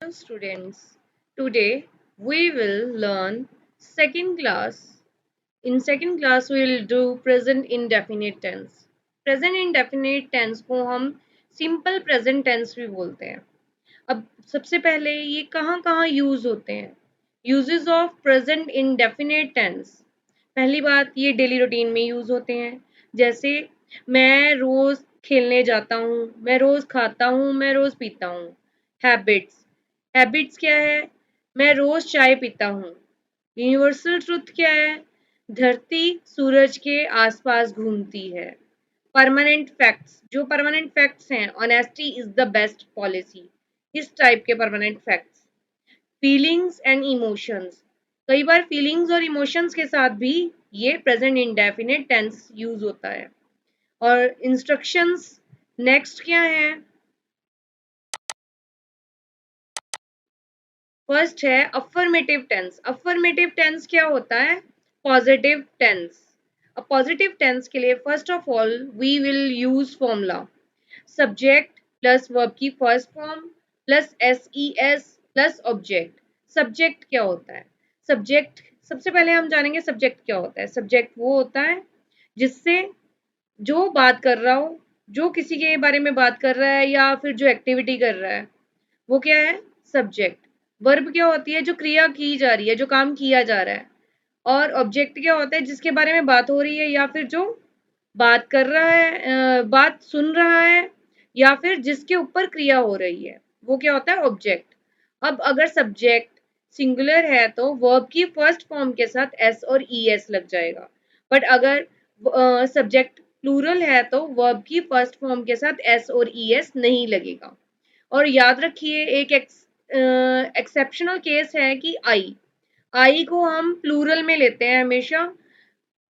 Hello students, today we will learn second class. In second class we will do present indefinite tense. Present indefinite tense को हम simple present tense भी बोलते हैं. अब सबसे पहले ये कहाँ कहाँ यूज होते हैं. Uses of present indefinite tense. पहली बात ये डेली रूटीन में यूज होते हैं. जैसे मैं रोज खेलने जाता हूँ, मैं रोज खाता हूँ, मैं रोज पीता हूँ. हैबिट्स. हैबिट्स क्या है? मैं रोज चाय पीता हूँ. यूनिवर्सल ट्रुथ क्या है? धरती सूरज के आसपास घूमती है. Permanent facts. जो परमानेंट फैक्ट्स हैं, honesty is the best policy. इस टाइप के permanent facts. Feelings and emotions. कई बार फीलिंग्स और इमोशंस के साथ भी ये प्रेजेंट इंडेफिनिट टेंस यूज होता है. और इंस्ट्रक्शंस नेक्स्ट क्या है? फर्स्ट है अफर्मेटिव टेंस. अफर्मेटिव टेंस क्या होता है? Positive tense. अब पॉजिटिव टेंस के लिए first of all we will use formula. Subject plus verb की first form plus s plus object. Subject क्या होता है? सब्जेक्ट सबसे पहले हम जानेंगे सब्जेक्ट क्या होता है. सब्जेक्ट वो होता है जिससे जो बात कर रहा हो, जो किसी के बारे में बात कर रहा है या फिर जो एक्टिविटी कर रहा है, वो क्या है? सब्जेक्ट. वर्ब क्या होती है? जो क्रिया की जा रही है, जो काम किया जा रहा है. और ऑब्जेक्ट क्या होता है? जिसके बारे में बात हो रही है या फिर जो बात कर रहा है, बात सुन रहा है या फिर जिसके ऊपर क्रिया हो रही है, वो क्या होता है? ऑब्जेक्ट. अब अगर सब्जेक्ट सिंगुलर है तो वर्ब की फर्स्ट फॉर्म के साथ एस और ई एस लग जाएगा. बट अगर सब्जेक्ट प्लूरल है तो वर्ब की फर्स्ट फॉर्म के साथ एस और ई एस नहीं लगेगा. और याद रखिए एक एक्सेप्शनल केस है कि आई को हम प्लूरल में लेते हैं हमेशा.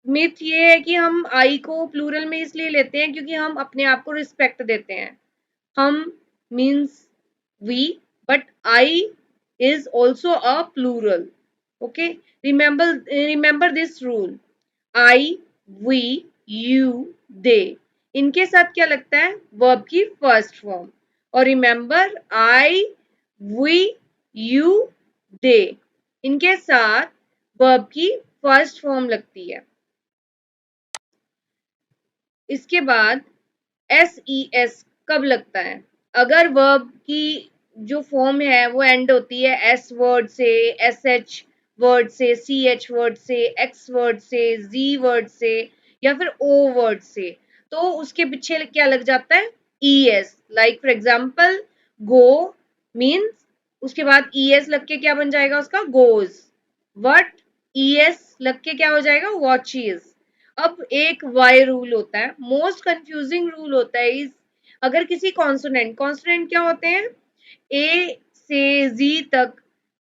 मिथ ये है कि हम आई को प्लूरल में इसलिए लेते हैं क्योंकि हम अपने आप को रिस्पेक्ट देते हैं. हम means we, but I is also a plural. Okay, remember this rule. I, we, you, they, इनके साथ क्या लगता है? वर्ब की फर्स्ट फॉर्म. और remember I, we, you, they, इनके साथ वर्ब की फर्स्ट फॉर्म लगती है. इसके बाद एस ई एस कब लगता है? अगर वर्ब की जो फॉर्म है वो एंड होती है एस वर्ड से, एस एच वर्ड से, सी एच वर्ड से, एक्स वर्ड से, जी वर्ड से या फिर ओ वर्ड से, तो उसके पीछे क्या लग जाता है? E S. Like for example go means उसके बाद ई एस लग के क्या बन जाएगा उसका? गोज. वट, ई एस लग के क्या हो जाएगा? वॉचेज. अब एक वाई रूल होता है, मोस्ट कंफ्यूजिंग रूल होता है. इस अगर किसी कॉन्सोनेंट, कॉन्सोनेंट क्या होते हैं? ए से जी तक,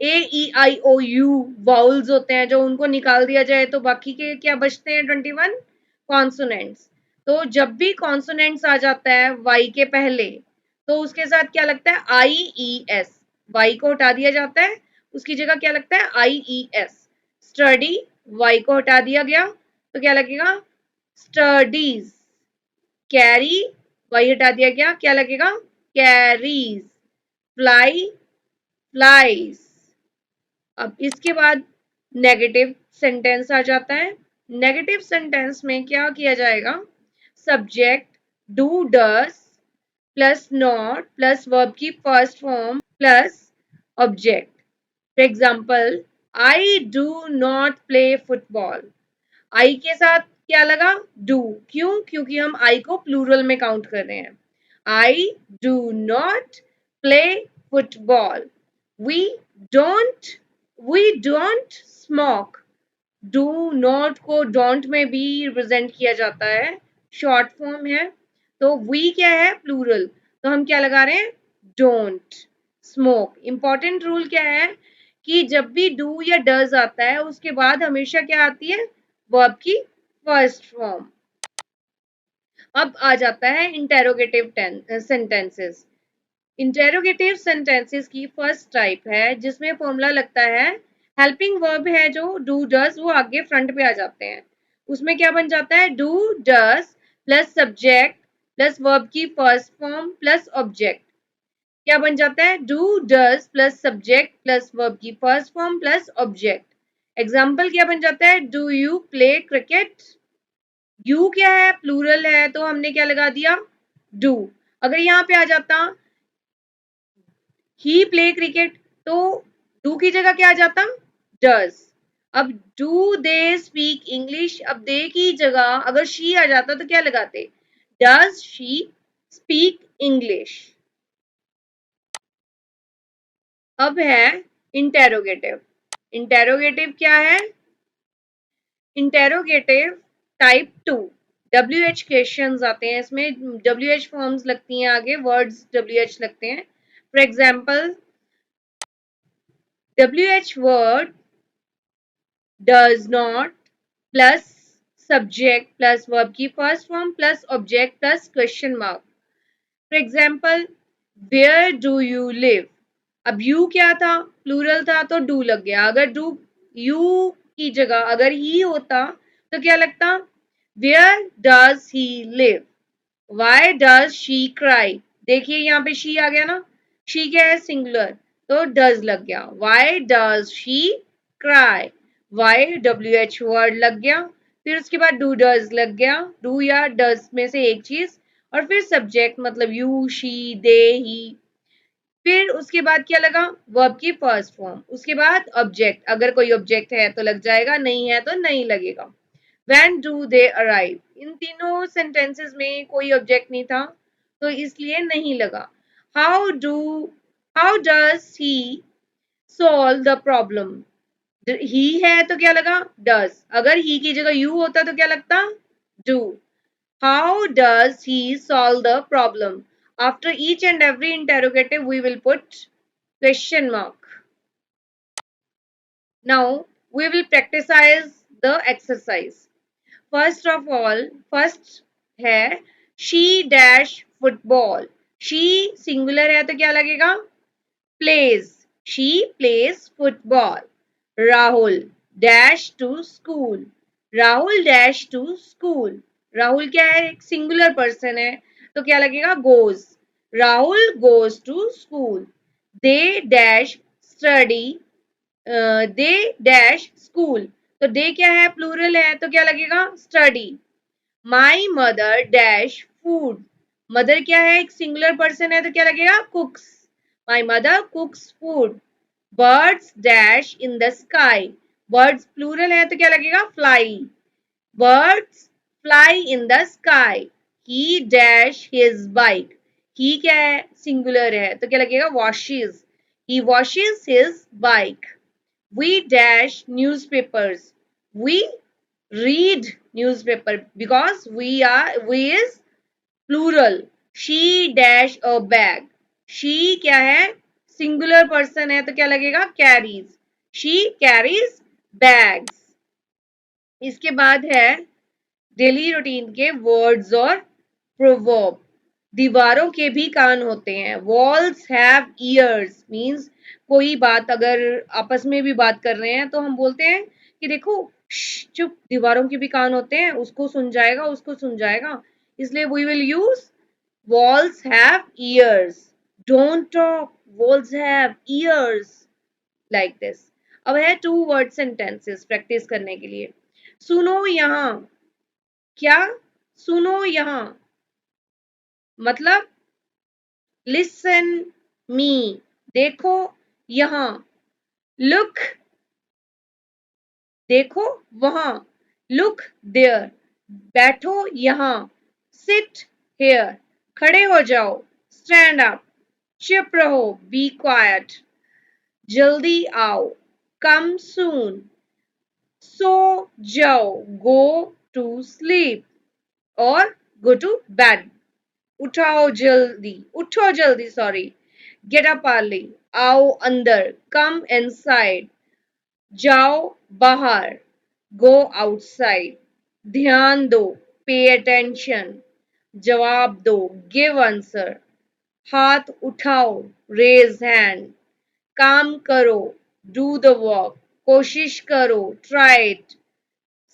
ए ई आई ओ यू वाउल्स होते हैं, जो उनको निकाल दिया जाए तो बाकी के क्या बचते हैं? 21 कॉन्सोनेंट्स. तो जब भी कॉन्सोनेंट्स आ जाता है वाई के पहले तो उसके साथ क्या लगता है? आई ई एस. वाई को हटा दिया जाता है, उसकी जगह क्या लगता है? आई ई एस. स्टडी, वाई को हटा दिया गया तो क्या लगेगा? स्टडीज. कैरी, वाई हटा दिया गया, क्या लगेगा? कैरीज. Fly, flies. अब इसके बाद नेगेटिव सेंटेंस आ जाता है. नेगेटिव सेंटेंस में क्या किया जाएगा? Subject do does plus not plus verb की first form plus object. For example I do not play football. I के साथ क्या लगा? डू. क्यों? क्योंकि हम आई को प्लूरल में काउंट कर रहे हैं. I do not play football. We don't we don't smoke. Do not को डोंट में भी रिप्रेजेंट किया जाता है, शॉर्ट फॉर्म है. तो वी क्या है? प्लूरल. तो हम क्या लगा रहे हैं? Don't smoke. इंपॉर्टेंट रूल क्या है कि जब भी डू या डज आता है उसके बाद हमेशा क्या आती है? वर्ब की फर्स्ट फॉर्म. अब आ जाता है इंटेरोगेटिव सेंटेंसेस. इंटेरोगेटिव सेंटेंसेस की फर्स्ट टाइप है जिसमें फॉर्मूला लगता है. हेल्पिंग वर्ब है जो डू डज, वो आगे फ्रंट पे आ जाते हैं. उसमें क्या बन जाता है? Do does plus subject plus verb की फर्स्ट फॉर्म प्लस ऑब्जेक्ट. क्या बन जाता है? Do does plus subject plus verb की first form plus object. Example क्या बन जाता है? Do you play cricket? You क्या है? प्लूरल है, तो हमने क्या लगा दिया? डू। अगर यहाँ पे आ जाता ही प्ले क्रिकेट, तो डू की जगह क्या आ जाता? डज। अब डू दे स्पीक इंग्लिश, अब दे की जगह अगर शी आ जाता तो क्या लगाते? Does she speak English. अब है इंटेरोगेटिव। इंटेरोगेटिव क्या है? Interrogative type 2। W H question आते हैं इसमें, डब्ल्यू एच फॉर्म्स लगती हैं, आगे वर्ड्स डब्ल्यू एच लगते हैं। For example, W H word does not plus subject plus verb की first form plus object plus question mark. For example, where do you live? अब यू क्या था? Plural था, तो डू लग गया। अगर डू यू की जगह अगर ही होता तो क्या लगता? Where does he live? Why does she cry? देखिए यहाँ पे शी आ गया ना, शी क्या है? सिंगुलर, तो डज लग गया। Why does she cry? Why W H word लग गया, फिर उसके बाद डू डज लग गया, डू या डज में से एक चीज, और फिर सब्जेक्ट मतलब यू शी दे ही, फिर उसके बाद क्या लगा? वर्ब की फर्स्ट फॉर्म, उसके बाद ऑब्जेक्ट, अगर कोई ऑब्जेक्ट है तो लग जाएगा, नहीं है तो नहीं लगेगा। When do they arrive? इन तीनों सेंटेंसेस में कोई ऑब्जेक्ट नहीं था, तो इसलिए नहीं लगा। How do how does he solve the problem? ही है तो क्या लगा? does। अगर ही की जगह you होता तो क्या लगता? do। How does he solve the problem? After each and every interrogative, we will put question mark. Now, we will practicize the exercise. First of all, first है she dash football. She singular है तो क्या लगेगा? Plays. She plays football. Rahul dash to school. Rahul dash to school. Rahul क्या है? एक singular person है, तो क्या लगेगा? goes. Rahul goes to school. They dash study. They dash school. तो दे क्या है? प्लूरल है, तो क्या लगेगा? Study. My mother dash food. Mother क्या है? एक सिंगुलर पर्सन है, तो क्या लगेगा? Cooks. My mother cooks food. Birds dash in the sky. Birds plural है, तो क्या लगेगा? Fly. Birds fly in the sky. He dash his bike. He क्या है? सिंगुलर है, तो क्या लगेगा? Washes. He washes his bike. We dash newspapers. We read newspaper because we is plural. She dash a bag. She क्या है? Singular person है, तो क्या लगेगा? कैरीज। She carries bags. इसके बाद है डेली रूटीन के वर्ड्स और प्रोवर्ब। दीवारों के भी कान होते हैं। वॉल्स हैव ईयर्स मीन्स कोई बात अगर आपस में भी बात कर रहे हैं तो हम बोलते हैं कि देखो चुप, दीवारों के भी कान होते हैं, उसको सुन जाएगा, उसको सुन जाएगा, इसलिए we will use walls have ears. Don't talk, walls have ears, like this. अब है टू वर्ड सेंटेंसेस प्रैक्टिस करने के लिए। सुनो यहाँ। क्या? सुनो यहाँ मतलब लिसन मी, देखो यहाँ। लुक, देखो वहां। लुक देयर, बैठो यहाँ। सिट हेयर, खड़े हो जाओ। स्टैंड अप, चुप रहो। बी क्वाइट, जल्दी आओ। कम सून, सो जाओ। गो टू स्लीप और गो टू बेड। उठाओ जल्दी, उठो जल्दी, सॉरी। गेट अप अर्ली, आओ अंदर। कम इनसाइड, जाओ बाहर। Go outside. ध्यान दो, पे अटेंशन। जवाब दो, गिव आंसर। हाथ उठाओ, रेज हैंड। काम करो, डू द वर्क। कोशिश करो, ट्राई इट।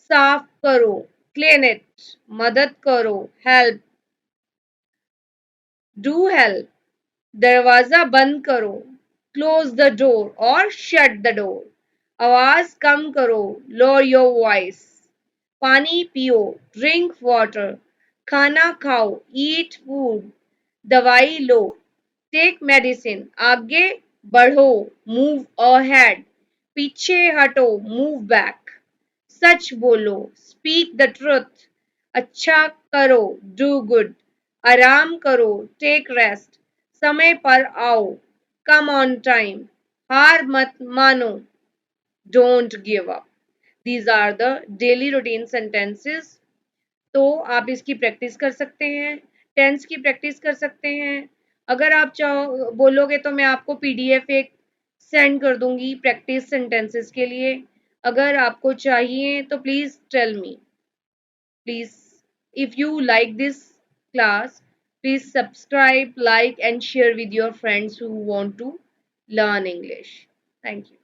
साफ करो, क्लीन इट। मदद करो, हेल्प, डू हेल्प। दरवाजा बंद करो, क्लोज द डोर और शट द डोर। आवाज कम करो, लोअर योर वॉइस। पानी पियो, ड्रिंक वाटर। खाना खाओ, ईट फूड। दवाई लो, टेक मेडिसिन। आगे बढ़ो, मूव अहेड। पीछे हटो, मूव बैक। सच बोलो, स्पीक द ट्रुथ। अच्छा करो, डू गुड। आराम करो, टेक रेस्ट। समय पर आओ, कम ऑन टाइम। हार मत मानो, don't give up. These are the daily routine sentences. तो आप इसकी प्रैक्टिस कर सकते हैं, टेंस की प्रैक्टिस कर सकते हैं। अगर आप चाहो बोलोगे तो मैं आपको पीडीएफ एक सेंड कर दूंगी प्रैक्टिस सेंटेंसेस के लिए। अगर आपको चाहिए तो please tell me. Please, if you like this class, please subscribe, like, and share with your friends who want to learn English. Thank you.